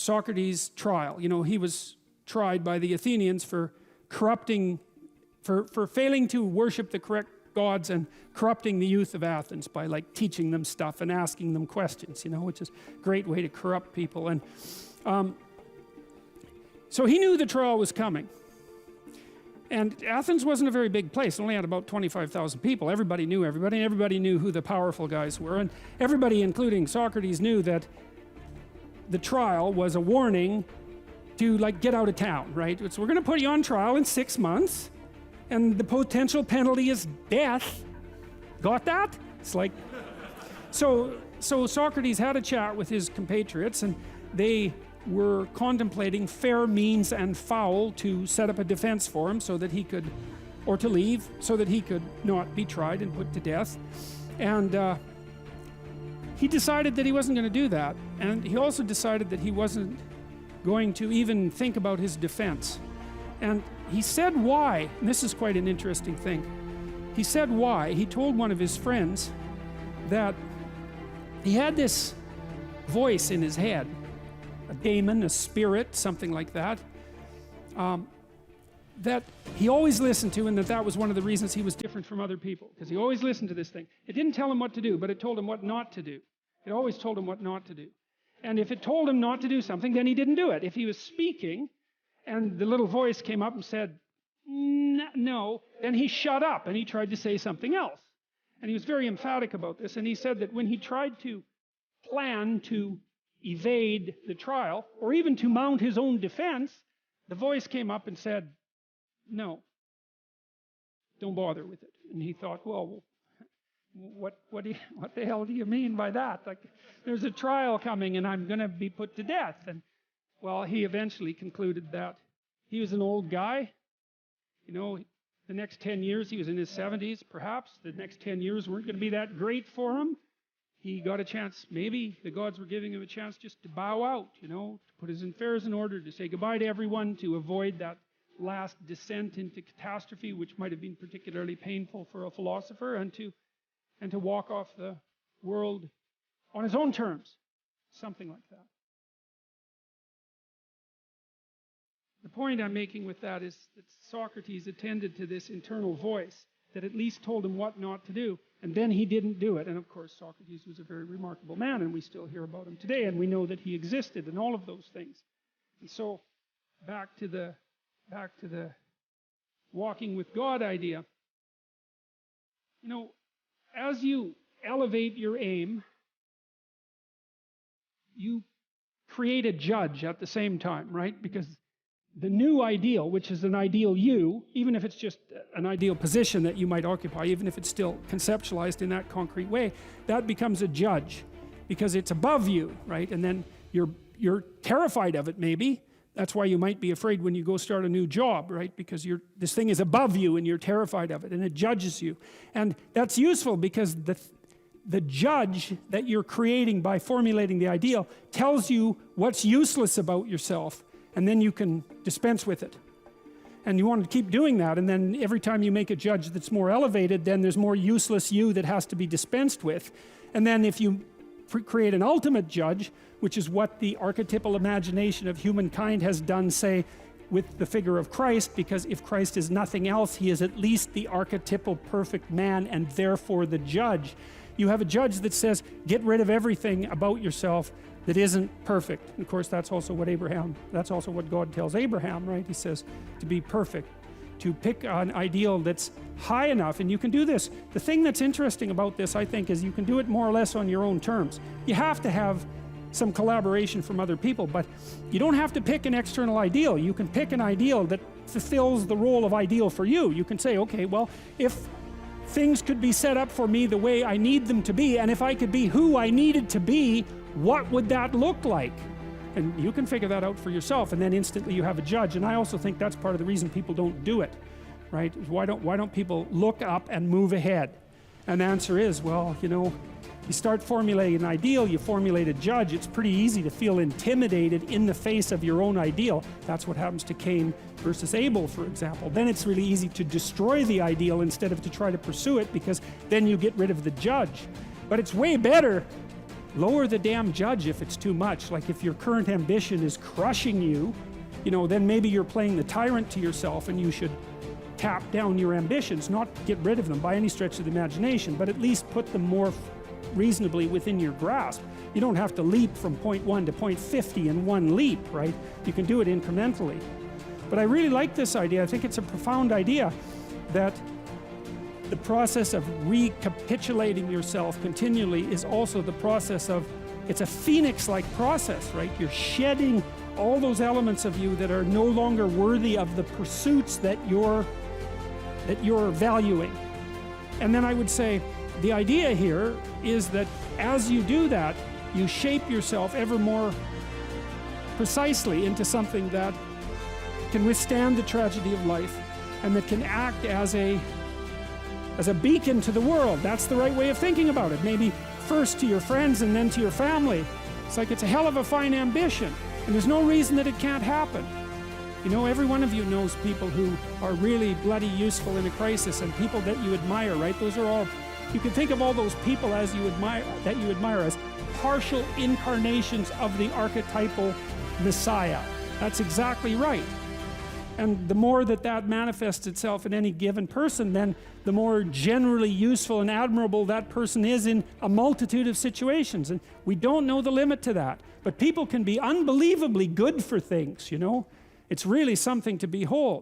Socrates' trial. You know, he was tried by the Athenians for corrupting, for failing to worship the correct gods and corrupting the youth of Athens by like teaching them stuff and asking them questions, you know, which is a great way to corrupt people. And so he knew the trial was coming. And Athens wasn't a very big place. It only had about 25,000 people. Everybody knew everybody, and everybody knew who the powerful guys were. And everybody, including Socrates, knew that the trial was a warning to like get out of town, right? So we're going to put you on trial in 6 months, and the potential penalty is death. Got that? It's like, so Socrates had a chat with his compatriots, and they were contemplating fair means and foul to set up a defense for him so that he could, or to leave, so that he could not be tried and put to death. And he decided that he wasn't going to do that. And he also decided that he wasn't going to even think about his defense. And he said why, and this is quite an interesting thing. He said why. He told one of his friends that he had this voice in his head, a daemon, a spirit, something like that, that he always listened to, and that was one of the reasons he was different from other people, because he always listened to this thing. It didn't tell him what to do, but it told him what not to do. It always told him what not to do. And if it told him not to do something, then he didn't do it. If he was speaking and the little voice came up and said, no, then he shut up and he tried to say something else. And he was very emphatic about this. And he said that when he tried to plan to evade the trial, or even to mount his own defense, the voice came up and said, no, don't bother with it. And he thought, well, what the hell do you mean by that? Like, there's a trial coming and I'm going to be put to death. And well, he eventually concluded that he was an old guy. You know, the next 10 years, he was in his 70s, perhaps. The next 10 years weren't going to be that great for him. He got a chance, maybe the gods were giving him a chance just to bow out, you know, to put his affairs in order, to say goodbye to everyone, to avoid that last descent into catastrophe, which might have been particularly painful for a philosopher, and to walk off the world on his own terms, something like that. The point I'm making with that is that Socrates attended to this internal voice that at least told him what not to do, and then he didn't do it. And of course, Socrates was a very remarkable man, and we still hear about him today, and we know that he existed and all of those things. And so, back to the walking with God idea. You know, as you elevate your aim, you create a judge at the same time, right? Because the new ideal, which is an ideal you, even if it's just an ideal position that you might occupy, even if it's still conceptualized in that concrete way, that becomes a judge because it's above you, right? And then you're terrified of it, maybe. That's why you might be afraid when you go start a new job, right? Because this thing is above you and you're terrified of it, and it judges you. And that's useful because the judge that you're creating by formulating the ideal tells you what's useless about yourself, and then you can dispense with it. And you want to keep doing that, and then every time you make a judge that's more elevated, then there's more useless you that has to be dispensed with. And then if you create an ultimate judge, which is what the archetypal imagination of humankind has done, say, with the figure of Christ, because if Christ is nothing else, he is at least the archetypal perfect man and therefore the judge. You have a judge that says, get rid of everything about yourself that isn't perfect. And of course, that's also what God tells Abraham, right? He says to be perfect, to pick an ideal that's high enough, and you can do this. The thing that's interesting about this, I think, is you can do it more or less on your own terms. You have to have some collaboration from other people, but you don't have to pick an external ideal. You can pick an ideal that fulfills the role of ideal for you. You can say, okay, well, if things could be set up for me the way I need them to be, and if I could be who I needed to be, what would that look like? And you can figure that out for yourself, and then instantly you have a judge. And I also think that's part of the reason people don't do it, right? Why don't people look up and move ahead? And the answer is, well, you know, you start formulating an ideal, you formulate a judge, it's pretty easy to feel intimidated in the face of your own ideal. That's what happens to Cain versus Abel, for example. Then it's really easy to destroy the ideal instead of to try to pursue it, because then you get rid of the judge. But it's way better lower the damn judge if it's too much. Like if your current ambition is crushing you, then maybe you're playing the tyrant to yourself, and you should tap down your ambitions, not get rid of them by any stretch of the imagination, but at least put them more reasonably within your grasp. You don't have to leap from point 1 to point 50 in one leap, right? You can do it incrementally. But I really like this idea. I think it's a profound idea that the process of recapitulating yourself continually is also the process of, it's a phoenix-like process, right? You're shedding all those elements of you that are no longer worthy of the pursuits that you're valuing. And then I would say the idea here is that as you do that, you shape yourself ever more precisely into something that can withstand the tragedy of life and that can act as a beacon to the world. That's the right way of thinking about it. Maybe first to your friends and then to your family. It's like it's a hell of a fine ambition, and there's no reason that it can't happen. Every one of you knows people who are really bloody useful in a crisis, and people that you admire, right? Those are all, you can think of all those people as you admire, that you admire as partial incarnations of the archetypal Messiah. That's exactly right. And the more that manifests itself in any given person, then the more generally useful and admirable that person is in a multitude of situations. And we don't know the limit to that. But people can be unbelievably good for things, It's really something to behold.